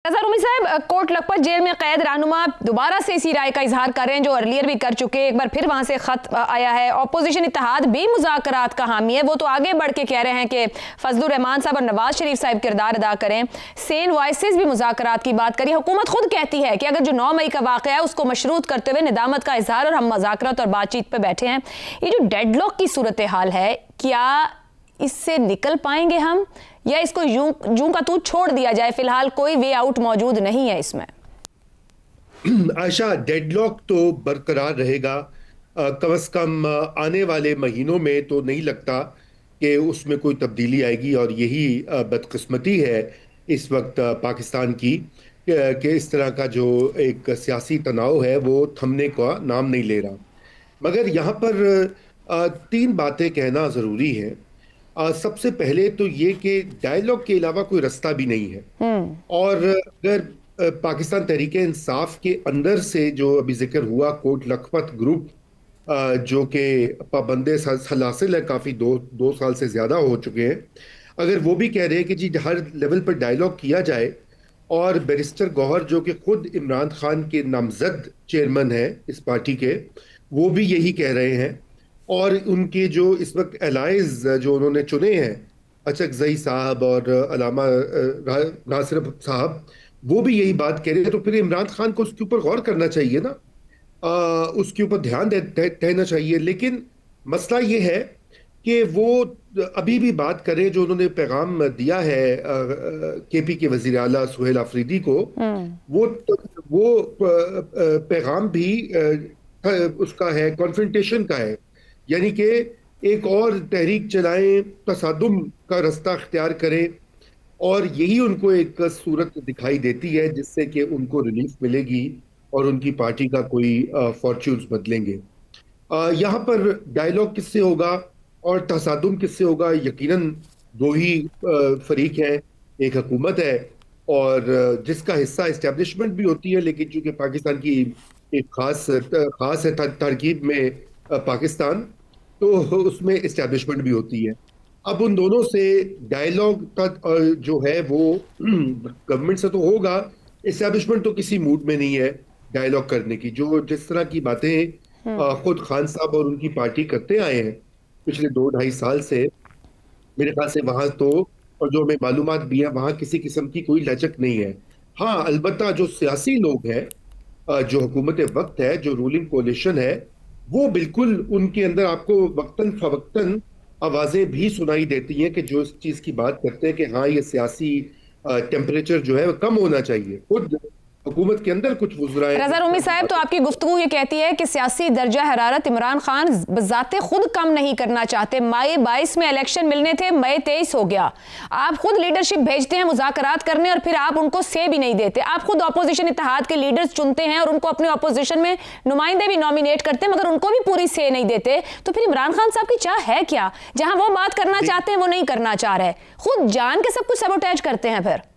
रज़ा रूमी साहब, coat Lakhpat jail में कैद रहनुमा दोबारा से इसी राय का इजहार कर रहे हैं जो अर्लियर भी कर चुके। एक बार फिर वहां से खत आया है। ऑपोजिशन इत्तेहाद भी मुज़ाकरात का हामी है। वो तो आगे बढ़ के कह रहे हैं कि फजलुर रहमान साहब और नवाज शरीफ साहब किरदार अदा करें। सेन वॉइसेस भी मुज़ाकरात की बात करी। हुकूमत खुद कहती है कि अगर जो 9 मई का वाक़या है उसको मशरूत करते हुए निदामत का इजहार और हम मुज़ाकरात और बातचीत पर बैठे हैं। ये जो डेडलॉक की सूरत हाल है, क्या इससे निकल पाएंगे हम, या इसको यूं का तू छोड़ दिया जाए? फिलहाल कोई वे आउट मौजूद नहीं है इसमें। आशा, डेडलॉक तो बरकरार रहेगा। कम से कम आने वाले महीनों में तो नहीं लगता कि उसमें कोई तब्दीली आएगी। और यही बदकिस्मती है इस वक्त पाकिस्तान की कि इस तरह का जो एक सियासी तनाव है वो थमने का नाम नहीं ले रहा। मगर यहाँ पर 3 बातें कहना ज़रूरी है। सबसे पहले तो ये कि डायलॉग के अलावा कोई रास्ता भी नहीं है। और अगर पाकिस्तान तहरीक इंसाफ के अंदर से जो अभी जिक्र हुआ कोट लखपत ग्रुप, जो कि पाबंदे सलासिल है, काफ़ी दो साल से ज़्यादा हो चुके हैं, अगर वो भी कह रहे हैं कि जी हर लेवल पर डायलॉग किया जाए, और बैरिस्टर गौहर जो कि खुद इमरान खान के नामजद चेयरमैन हैं इस पार्टी के, वो भी यही कह रहे हैं। और उनके जो इस वक्त एलाइज जो उन्होंने चुने हैं, अचकजई साहब और अलामा नासिर साहब, वो भी यही बात कह रहे हैं। तो फिर इमरान खान को उसके ऊपर गौर करना चाहिए ना, उसके ऊपर ध्यान देना चाहिए। लेकिन मसला ये है कि वो अभी भी बात करें, जो उन्होंने पैगाम दिया है केपी के वजीर आला सुहेल आफरीदी को, वो पैगाम भी उसका है, कॉन्फ्रेंटेशन का है। यानी कि एक और तहरीक चलाएं, तसादुम का रास्ता अख्तियार करें, और यही उनको एक सूरत दिखाई देती है जिससे कि उनको रिलीफ मिलेगी और उनकी पार्टी का कोई फॉर्च्यून्स बदलेंगे। यहाँ पर डायलॉग किससे होगा और तसादुम किससे होगा? यकीनन 2 ही फरीक हैं। एक हुकूमत है और जिसका हिस्सा इस्टेब्लिशमेंट भी होती है, लेकिन चूंकि पाकिस्तान की एक खास है तरकीब में पाकिस्तान, तो उसमें इस्टेब्लिशमेंट भी होती है। अब उन दोनों से डायलॉग तक जो है वो गवर्नमेंट से तो होगा, इस्टेब्लिशमेंट तो किसी मूड में नहीं है डायलॉग करने की। जो जिस तरह की बातें खुद खान साहब और उनकी पार्टी करते आए हैं पिछले 2-2.5 साल से, मेरे ख्याल से वहां तो, और जो हमें मालूमात भी है, वहां किसी किस्म की कोई लचक नहीं है। हाँ, अलबत्ता जो सियासी लोग हैं, जो हुकूमत वक्त है, जो रूलिंग कोलिशन है, वो बिल्कुल उनके अंदर आपको वक्तन फवक्तन आवाजें भी सुनाई देती हैं कि जो इस चीज की बात करते हैं कि हाँ, ये सियासी टेम्परेचर जो है वो कम होना चाहिए। खुद हुकूमत के अंदर कुछ वुज़राए। रज़ा रूमी साहब, तो आपकी गुफ्तगू ये कहती है कि सियासी दर्जा हरारत इमरान खान बजाते खुद कम नहीं करना चाहते। मई 22 में इलेक्शन मिलने थे, मई 23 हो गया। आप खुद लीडरशिप भेजते हैं मुज़ाकरात करने और फिर आप उनको से भी नहीं देते। आप खुद ऑपोजिशन इत्तेहाद के लीडर्स चुनते हैं और उनको अपने ऑपोजिशन में नुमाइंदे भी नॉमिनेट करते हैं, मगर उनको भी पूरी से नहीं देते। तो फिर इमरान खान साहब की चाह है क्या? जहां वो बात करना चाहते हैं वो नहीं करना चाह रहे, खुद जान के सब कुछ सबोटेज करते हैं। फिर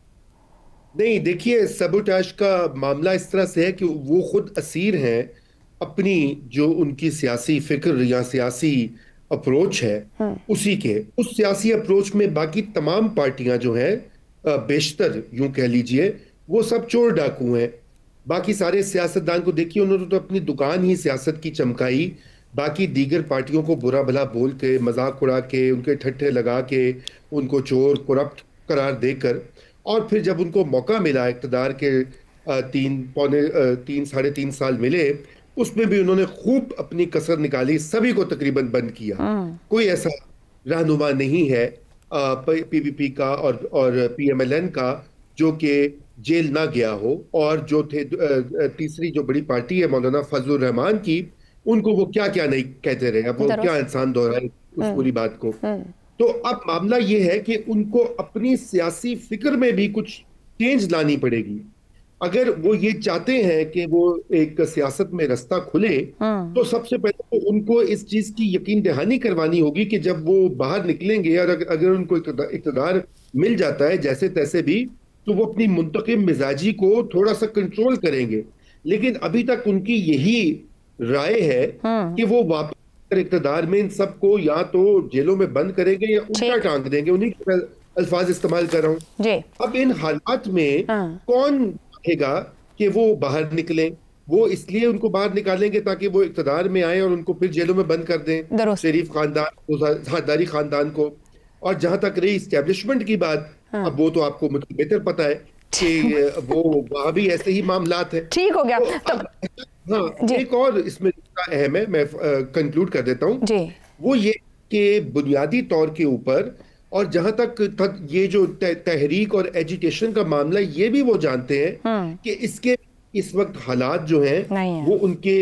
नहीं, देखिए, सबोटाज का मामला इस तरह से है कि वो खुद असीर हैं अपनी जो उनकी सियासी फिक्र या सियासी अप्रोच है, उसी के उस सियासी अप्रोच में बाकी तमाम पार्टियां जो हैं, बेशतर यूं कह लीजिए, वो सब चोर डाकू हैं। बाकी सारे सियासतदान को देखिए, उन्होंने तो अपनी दुकान ही सियासत की चमकाई। बाकी दीगर पार्टियों को बुरा भला बोल के, मजाक उड़ा के, उनके ठट्ठे लगा के, उनको चोर करप्ट करार देकर, और फिर जब उनको मौका मिला इक़्तिदार के 3 साल मिले, उसमें भी उन्होंने खूब अपनी कसर निकाली, सभी को तकरीबन बंद किया। कोई ऐसा रहनुमा नहीं है पीपीपी का और पीएमएलएन का जो कि जेल ना गया हो। और जो थे तीसरी जो बड़ी पार्टी है मौलाना फजलुर रहमान की, उनको वो क्या क्या नहीं कहते रहे। अब वो क्या इंसान दोहराए उस पूरी बात को। तो अब मामला ये है कि उनको अपनी सियासी फिक्र में भी कुछ चेंज लानी पड़ेगी। अगर वो ये चाहते हैं कि वो एक सियासत में रास्ता खुले, तो सबसे पहले तो उनको इस चीज की यकीन दहानी करवानी होगी कि जब वो बाहर निकलेंगे और अगर उनको इक़्तिदार मिल जाता है जैसे तैसे भी, तो वो अपनी मुंतकिम मिजाजी को थोड़ा सा कंट्रोल करेंगे। लेकिन अभी तक उनकी यही राय है कि वो वापस इक़्तिदार में इन सबको या तो जेलों में बंद करेंगे या उल्टा टांग देंगे। अल्फाज इस्तेमाल कर रहा हूँ। जी। अब इन हालात में हाँ। कौन कहेगा कि वो बाहर निकलें? वो इसलिए उनको बाहर निकालेंगे ताकि वो इक़्तिदार में आए और उनको फिर जेलों में बंद कर दें, दुरुस्त। शरीफ खानदान, ज़ादारी खानदान को। और जहां तक रही इस्टेब्लिशमेंट की बात, हाँ। अब वो तो आपको मुझे बेहतर पता है कि वो वहां भी ऐसे ही मामलात है। ठीक हो गया तो तो। अब हाँ, जी। एक और इसमें अहम है, मैं कंक्लूड कर देता हूँ। जी। वो ये कि बुनियादी तौर के ऊपर, और जहां तक ये जो तहरीक और एजिटेशन का मामला, ये भी वो जानते हैं कि इसके इस वक्त हालात जो हैं नहीं है। वो उनके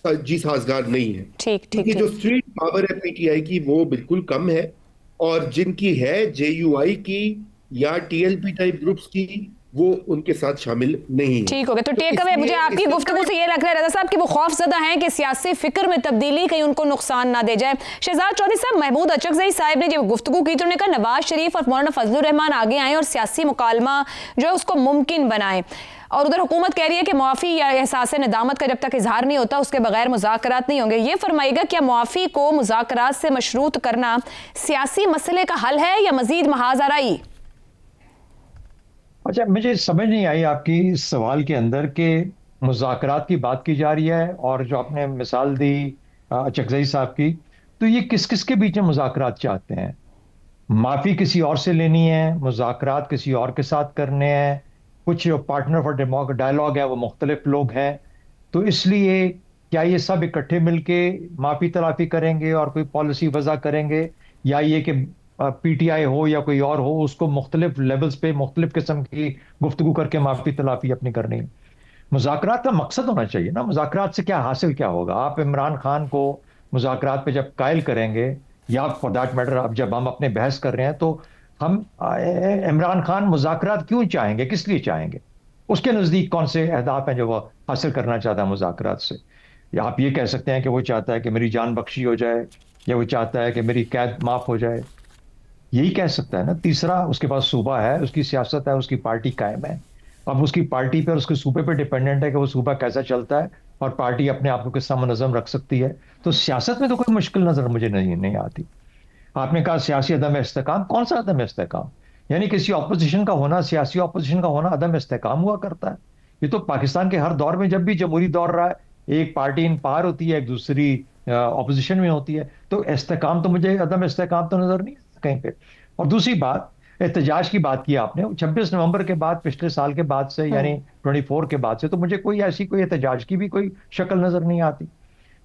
जी साजगार नहीं है। ठीक ठीक क्योंकि जो ठीक। स्ट्रीट पावर है पीटीआई की वो बिल्कुल कम है, और जिनकी है जेयूआई की या टीएलपी टाइप ग्रुप्स की, वो उनके साथ शामिल नहीं है। ठीक हो गया। तो तो टेक अवे मुझे आपकी गुफ्तगू से ये लग रहा है रजा साहब कि वो खौफजदा हैं कि सियासी फिक्र में तब्दीली कहीं उनको नुकसान ना दे जाए। शहजाद चौधरी साहब, महमूद अचकजई साहब ने जब गुफ्तगू की तो उन्होंने कहा नवाज शरीफ और मौलाना फजलुर रहमान आगे आए और सियासी मुकालमा जो है उसको मुमकिन बनाएं। और उधर हुकूमत कह रही है कि मुआफ़ी या एहसास नदामत का जब तक इजहार नहीं होता उसके बगैर मुज़ाकरात नहीं होंगे। ये फरमाइएगा क्या मुआफ़ी को मुज़ाकरात से मशरूत करना सियासी मसले का हल है या मजीद महाज आराई? अच्छा, मुझे समझ नहीं आई आपकी इस सवाल के अंदर कि मुज़ाकरात की बात की जा रही है और जो आपने मिसाल दी अचकजई साहब की, तो ये किस किस के बीच में मुज़ाकरात चाहते हैं? माफ़ी किसी और से लेनी है, मुज़ाकरात किसी और के साथ करने हैं, कुछ जो पार्टनर फॉर डायलॉग है वो मुख्तलिफ लोग हैं, तो इसलिए क्या ये सब इकट्ठे मिलके माफ़ी तलाफी करेंगे और कोई पॉलिसी वज़ा करेंगे, या ये कि पीटीआई हो या कोई और हो उसको मुख्तलिफ लेवल्स पे मुख्तलिफ किस्म की गुफ्तगू करके माफ़ी तलाफी अपनी करनी है? मुज़ाकरात का मकसद होना चाहिए ना। मुज़ाकरात से क्या हासिल क्या होगा? आप इमरान खान को मुज़ाकरात पे जब कायल करेंगे, या फॉर दैट मैटर अब जब हम अपने बहस कर रहे हैं, तो हम इमरान खान मुज़ाकरात क्यों चाहेंगे, किस लिए चाहेंगे? उसके नज़दीक कौन से अहदाफ हैं जो वो हासिल करना चाहता है मुज़ाकरात से? या आप ये कह सकते हैं कि वो चाहता है कि मेरी जान बख्शी हो जाए, या वो चाहता है कि मेरी कैद माफ़ हो जाए, यही कह सकता है ना। तीसरा, उसके पास सूबा है, उसकी सियासत है, उसकी पार्टी कायम है। अब उसकी पार्टी पर, उसके सूबे पर डिपेंडेंट है कि वो सूबा कैसा चलता है, और पार्टी अपने आप को किस तरह मुनज़्ज़म रख सकती है। तो सियासत में तो कोई मुश्किल नजर मुझे नहीं आती। आपने कहा सियासी अदम इस्तेकाम, कौन सा अदम इस्तेकाम? यानी किसी ऑपोजिशन का होना, सियासी ऑपोजिशन का होना अदम इस्तेकाम हुआ करता है? ये तो पाकिस्तान के हर दौर में, जब भी जमहूरी दौर रहा है, एक पार्टी इन पार होती है, एक दूसरी ऑपोजिशन में होती है, तो इस्तेकाम तो मुझे, अदम इस्तेकाम तो नजर नहीं कहीं पे। और दूसरी बात, एहतजाज की बात की आपने, 26 नवंबर के बाद, पिछले साल के बाद से, यानी 24 के बाद से, तो मुझे कोई ऐसी कोई एहतजाज की भी कोई शक्ल नजर नहीं आती।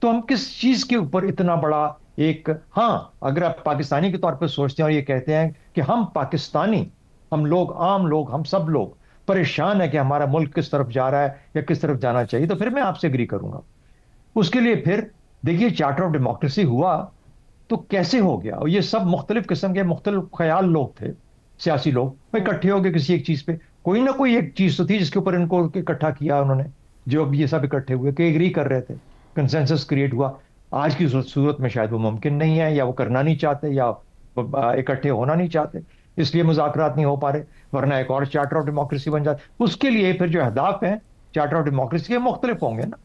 तो हम किस चीज के ऊपर इतना बड़ा एक, हाँ, अगर आप पाकिस्तानी के तौर पर सोचते हैं और ये कहते हैं कि हम पाकिस्तानी, हम लोग, आम लोग, हम सब लोग परेशान है कि हमारा मुल्क किस तरफ जा रहा है या किस तरफ जाना चाहिए, तो फिर मैं आपसे एग्री करूंगा। उसके लिए फिर देखिए, चार्टर ऑफ डेमोक्रेसी हुआ तो कैसे हो गया? और ये सब मुख्तलिफ किस्म के मुख्तलिफ ख्याल लोग थे, सियासी लोग, वो इकट्ठे हो गए किसी एक चीज पे। कोई ना कोई एक चीज तो थी जिसके ऊपर इनको इकट्ठा किया उन्होंने, जो अब ये सब इकट्ठे हुए कि एग्री कर रहे थे, कंसेंसस क्रिएट हुआ। आज की सूरत में शायद वो मुमकिन नहीं है, या वो करना नहीं चाहते, या इकट्ठे होना नहीं चाहते, इसलिए मुज़ाकरात नहीं हो पा रहे। वरना एक और चार्टर ऑफ डेमोक्रेसी बन जाते। उसके लिए फिर जो अहदाफ हैं चार्टर ऑफ डेमोक्रेसी के मुख्तलिफ होंगे ना।